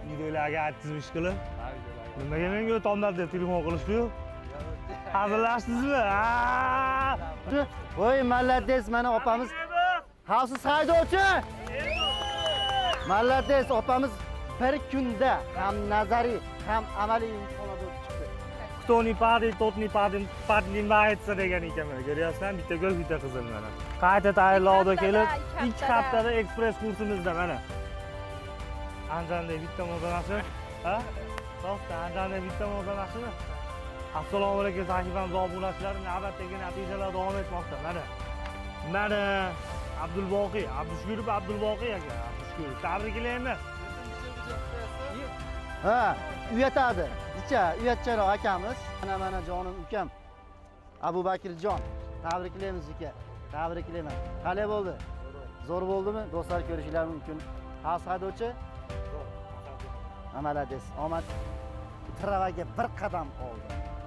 Videolarga aytdingizmi qilib? Nimaga menga tomlar deb telefon qilishdi-yu? Hazillashdingizmi? Voy, malades, mana opamiz xavfsiz haydovchi. Malades, opamiz bir kunda ham nazariy, ham amaliy imtihonlar bo'lib chiqdi. Кто не падает, тот не поднимается degan ekanman. Ko'ryapsan, bitta gul, bitta qizil mana. Qayta tayyorlovda kelib, 2 haftada ekspress kursimizda mana. Anjanda bitta mo'zanashi, ha? To'xta, Anjanda bitta mo'zanashimi? Assalomu alaykum sahifamiz obunachilar, navbatdagi natijalar davom etmoqda. Mana Abdulboqiy, Abdushukurov Abdulboqiy aka, Abdushukurov. Tabriklaymiz. Ha, uyatadi. Icha, uyatcharoq akamiz. Mana jonim ukam. Abu Bakirjon. Tabriklaymiz aka. Tabriklayman. Qalay bo'ldi? Zo'r bo'ldimi? Do'stlar ko'rishingiz mumkin. Xavfsiz haydovchi? Malades. Omad travaga bir qadam oldi.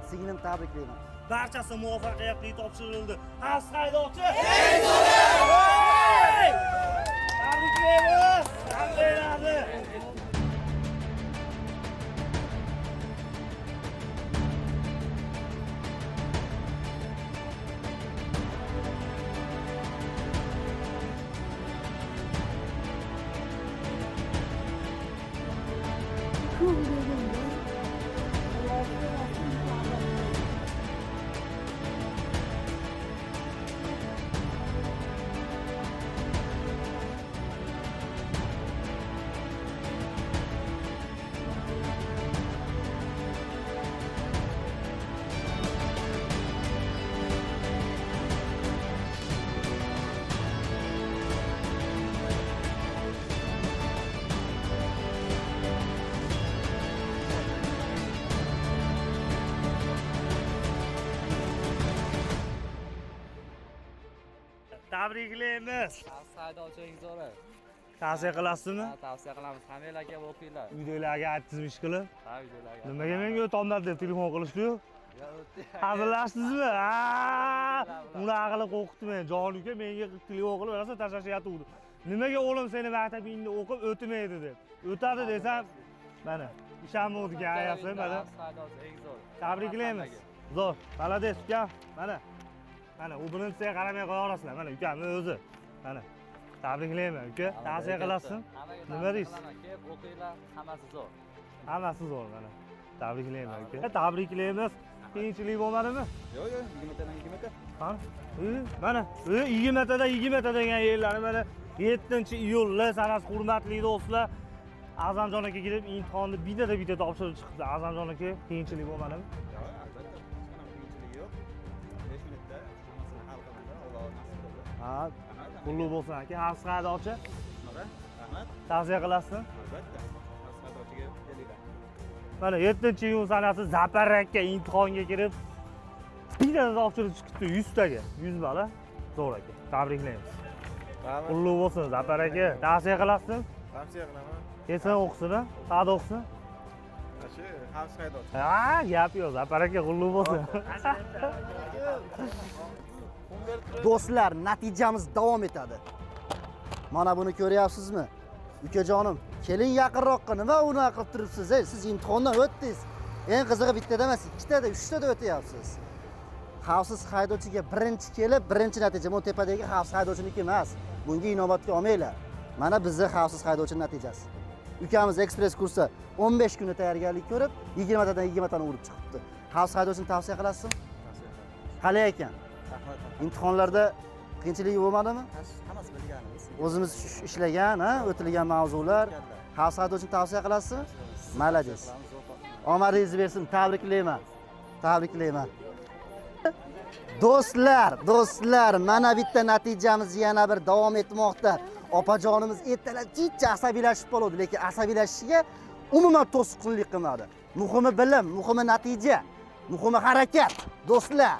Singlim tabriklayman. Barchasi muvaffaqiyatli topshirildi. Xavfsiz haydovchi! Tabriklaymiz! Tabriklaymiz! Tabriklaymiz. Haydovchingiz zo'r. Tavsiya qilasizmi? Ha, tavsiya qilamiz. Hammalarga o'qinglar. Videolarga aytdingizmi qilib? Ha, videolarga. Nimaga menga tomlar deb telefon qilishdi-yu? Hazillashdingizmi? Uni aqli qo'rqitdi meni. Jon uka menga telefon qilib, rosa tashlashyapti. Nimaga o'g'lim seni maktabingda o'qib o'tmaydi deb. O'tadi desam, mana ishonmovdigan ayasi mana. Haydovchingiz zo'r. Tabriklaymiz. Zo'r. Malades ukam. Mana u birinchisiga qaramay qo'ya olasizlar. Mana ukamni o'zi. Mana. Tabriklayman uka. Tavsiya qilasizmi? Nima deysiz? Kelib o'qinglar, hammasi zo'r. Hammasi zo'r mana. Tabriklayman uka. Tabriklaymiz. Qiyinchilik bo'lmadimi? Yo'q, 20 tadan 20 ta. Qani? Mana 20 tada 20 degan yerlarni mana 7-iyul sanasi hurmatli do'stlar. Azamjon aka kelib imtihonni bitta topshirib chiqdi. Azamjon aka qiyinchilik bo'lmadimi? Yo'q, albatta. Qiyinchilik yo'q. 5 minutda hammasini hal qiladi. Alloh nasib qildi. Ha, qulluq bo'lsin aka. Xavfsiz haydovchi. Rahmat. Tavsiya qilasizmi? Albatta. Xavfsiz haydovchiga kelinglar. Mana 7-iyun sanasi Zaparakka imtihonga kirib bitta topshirib chiqdi 100 taga. 100 ball. Zo'r aka. Tabriklaymiz. Qulluq bo'lsin Zaparaka. Tavsiya qilasizmi? Tavsiya qilaman. Kesin o'qisin-a? Qayerda o'qisin? Shu xavfsiz haydovchi. Ha, gap yo'q. Zaparaka qulluq bo'lsin. Do'stlar, natijamiz davom etadi. Mana buni ko'ryapsizmi? Ukajonim, keling yaqinroqqa. Nima unaqa qilib turibsiz? Siz imtihondan o'tdingiz. Eng qizig'i bittada emas, 2 tada, 3 tada o'tyapsiz. Xavfsiz haydovchiga birinchi kelib, birinchi natija bu tepadagi xavfsiz haydovchiniki emas. Bunga inobatga olmanglar. Mana bizning xavfsiz haydovchining natijasi. Ukamiz ekspress kursda 15 kunda tayyorgarlik ko'rib, 20 tadan 20 tani urib chiqibdi. Xavfsiz haydovchini tavsiya qilasizmi? Tavsiya qilaman. Qalay ekan? Rahmat. Imtihonlarda qiyinchilik bo'lmadimi? Hammasi bilganimiz. O'zimiz o'tlagan, o'tilgan mavzular. Xavfsiz haydovchini tavsiya qilasizmi? Malades. Omadingizni bersin, tabriklayman. Tabriklayman. Do'stlar, mana bitta natijamiz yana bir davom etmoqda. Opajonimiz ertalab jicha asabiylashib qoldi, lekin asabiylashishiga umuman to'sqinlik qilmadi. Muhimi bilim, muhimi natija, muhimi harakat. Do'stlar,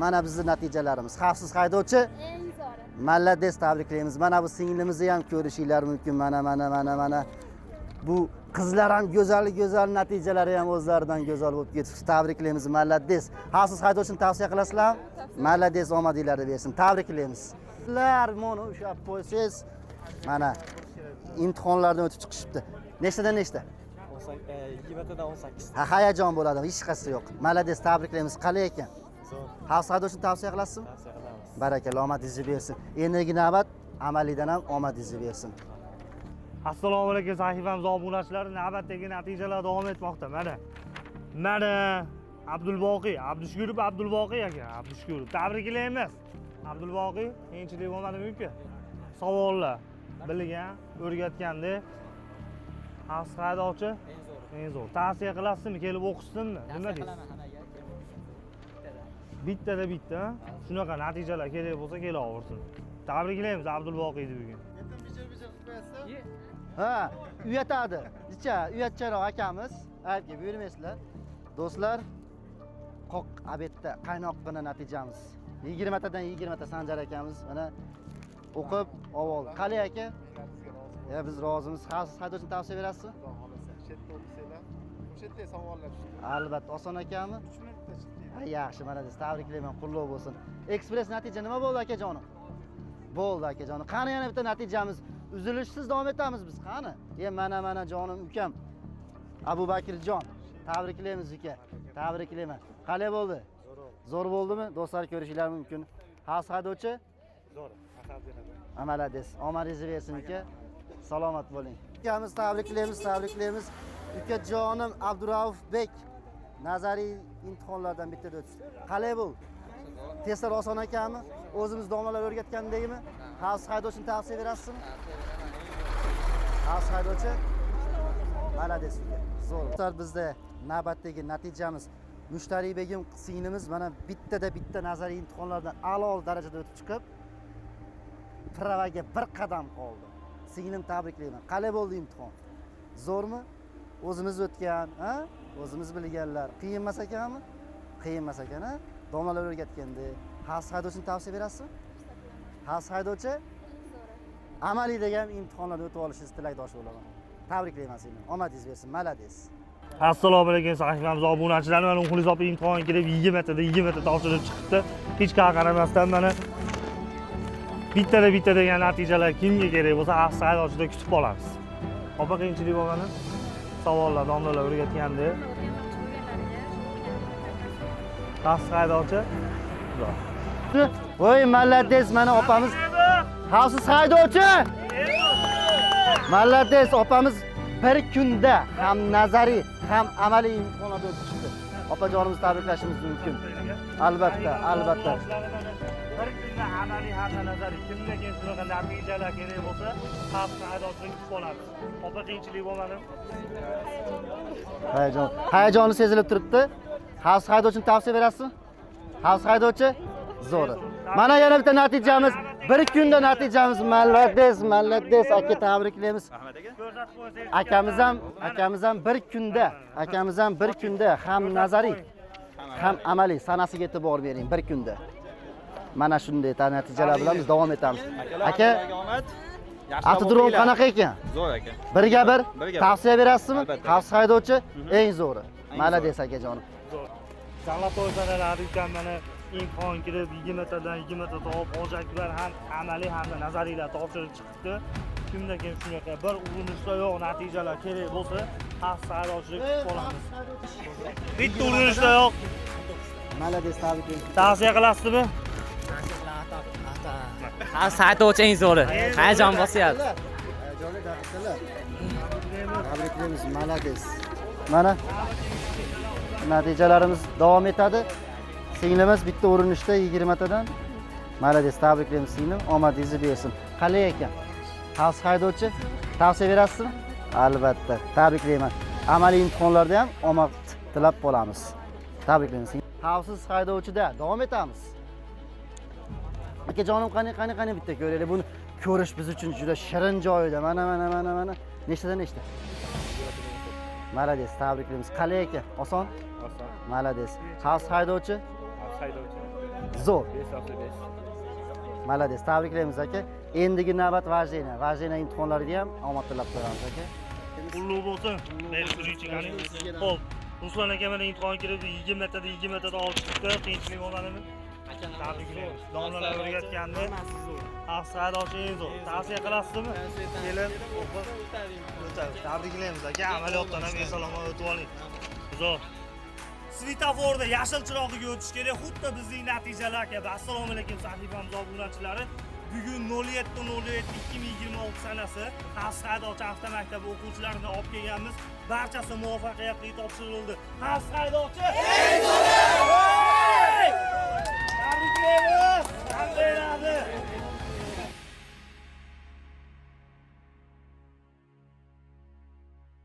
mana bizning natijalarimiz. Xavfsiz haydovchi Eng zo'ri. Malades, tabriklaymiz. Mana bu singlimizni ham ko'rishinglar mumkin. Mana. Bu Qizlar ham go'zal natijalari ham o'zlaridan go'zal bo'lib ketibdi. Tabriklaymiz, malades. Xavfsiz haydovchini tavsiya qilasizlar? Malades, omadinglarni bersin. Tabriklaymiz. Sizlar mana ushlab qo'ysangiz, mana imtihonlardan o'tib chiqishibdi. Nechtadan nechta? 20dan 18. Ha, hayajon bo'ladi, hech qasi yo'q. Malades, tabriklaymiz. Qalay ekan? Zo'r. Xavfsiz haydovchini tavsiya qilasizmi? Tavsiya qilamiz. Barakalloh, omadingizni bersin. Endigi navbat amaliydan ham omadingizni bersin. Assalomu alaykum sahifamiz obunachilari, navbatdagi natijalar davom etmoqda. Mana Abdulboqiy, Abdushukurov aka, Abdushukurov. Tabriklaymiz. Abdulboqiy, qiyinchilik bo'lmadimi uka? Savollar bilgan, o'rgatganda xavfsiz haydovchi eng zo'r. Tavsiya qilasizmi, kelib o'qisinmi? Nima deysiz? Bitta. Shunaqa natijalar kerak bo'lsa kelaversin. Tabriklaymiz Abdulboqiyni bugun. Ha, uyatadi. Uyatcharoq akamiz. Aybga buyurmaysizlar. Do'stlar, qoq abetda qaynoqqina natijamiz. 20 tadan 20 ta Sanjar akamiz mana o'qib oldi. Qalay aka? Biz rozimiz. Xavfsiz haydovchini tavsiya berasizmi? O'sha savollar tushdi. Albatta, oson ekanmi? 3 minutda chiqdi. Yaxshi, mana siz tabriklayman, qutlug' bo'lsin. Ekspress natija nima bo'ldi akajonim? Bo'ldi akajonim. Qani yana bitta natijamiz. Uzilishsiz davom etamiz biz. Qani? Mana jonim ukam. Abubakirjon. Tabriklaymiz uka. Tabriklayman. Qalay bo'ldi? Zo'r bo'ldimi? Do'stlar, ko'rishinglar mumkin. Xavfsiz haydovchi? Zo'r. Amalades. Omadingizni bersin uka. Salomat bo'ling. Ukamiz tabriklaymiz. Ukajonim Abdurauf Bek nazariy imtihonlardan bittada o'tdi. Qalay bo'ldi? Testlar oson ekanmi? O'zimiz domlalar o'rgatgandekmi? Xavfsiz haydovchini tavsiya berasizmi? Xavfsiz haydovchi? Malades uka. Zo'r. Bizda navbatdagi natijamiz Mushtariy Begim singlimiz mana bitta nazariy imtihonlardan a'lo darajada o'tib chiqib, pravaga bir qadam qoldi. Singlim, tabriklayman. Qalay bo'ldi imtihon? Zo'rmi? O'zimiz o'tgan, ha? O'zimiz bilganlar. Qiyin emas ekanmi? Qiyin emas ekan, ha? Domlalar o'rgatganda. Xavfsiz haydovchini tavsiya berasizmi? Xavfsiz haydovchi? Amaliyda ham imtihonlardan o'tib olishingizni tilakdosh bo'laman. Tabriklayman seni. Omadingiz bersin. Malades. Assalomu alaykum sahifamiz obunachilari. Mana Muxlis opa imtihon kelib 20 ta topshirib chiqibdi. Hech qanaqa qaramasdan mana bitta degan natijalar kimga kerak bo'lsa xavfsiz haydovchida kutib qolamiz. Opa, qiyinchilik bo'lgani? Savollar domlalar o'rgatganda. Xavfsiz haydovchi? Voy, malades, mana opamiz xavfsiz haydovchi. Malades, opamiz bir kunda ham nazariy, ham amaliy imtihonlardan o'tib chiqdi. Opajonimiz tabriklashimiz mumkin. Albatta. Bir kunda amaliy hamda nazariy kimga keyin shunaqa natijalar kerak bo'lsa, xavfsiz haydovchilik kutib qolamiz. Opa, qiyinchilik bo'lmadimi? Hayajoni sezilib turibdi. Xavfsiz haydovchini tavsiya berasizmi? Xavfsiz haydovchi? Zo'r. Mana yana bitta natijamiz. Bir kunda natijamiz. Malades aka, tabriklaymiz. Ahmad aka. Akamiz ham bir kunda ham nazariy, ham amaliy sanasiga e'tibor bering bir kunda. Mana shunday natijalar bilan biz davom etamiz. Aka, avtodrom qanaqa ekan? Zo'r aka. Birga bir tavsiya berasizmi? Albatta. Xavfsiz haydovchi eng zo'ri. Malades akajonim. San'at to'ysanalari ukam mana imtihon kirib 20 tadan 20 ta topib, hojaklar ham amaliy hamda nazariylar topshirib chiqibdi. Kimda kim shunaqa bir urinishda yo'q natijalar kerak bo'lsa, xavfsiz haydovchilik kutib qolamiz. Bitta urinishda yo'q. Malades, tabriklaymiz. Tavsiya qilasizmi? Xavfsiz haydovchi eng zo'ri. Hayajon bosyapti. Tabriklaymiz, malades. Mana natijalarimiz davom etadi. Singlimiz bitta urinishda 20 tadan. Malades, tabriklaymiz singlim. Omadingizni bersin. Qalay ekan? Xavfsiz haydovchi tavsiya berasizmi? Albatta. Tabriklayman. Amaliy imtihonlarda ham omad tilab qolamiz. Tabriklaymiz. Xavfsiz haydovchida davom etamiz. Akajonim, qani bitta ko'raylik. Buni ko'rish biz uchun juda shirin joyida. Mana. Nechta? Malades, tabriklaymiz. Qalay aka? Oson? Oson. Malades. Xavfsiz haydovchi? Haydovchi. Zo'r. 5/5. Malades, tabriklaymiz aka. Endigi navbat vajina imtihonlariga ham omad tilab qo'yamiz aka. Qulluq bo'lsin. Beri shuning Xo'p, Ruslan aka mana imtihon kirib 20 tada 20 tada olib chiqdi. Qiyinchilik bo'lmadimi? Tabriklaymiz. Domlalar o'rgatgandi. Afsad Ochenzo. Tavsiya qilasizmi? Kelib, o'qib o'tadi. Tabriklaymiz aka. Amaliyotdan ham salomat o'tib oling. Zo'r. Svetoforda yashil chirog'iga o'tish kerak, xuddi bizning natijalar kabi. Assalomu alaykum sahifamiz obunachilari. Bugun 07/07/2026 sanasi Xavfsiz haydovchi avtomaktabi o'quvchilarini olib kelganmiz. Barchasi muvaffaqiyatli topshirildi. Xavfsiz haydovchi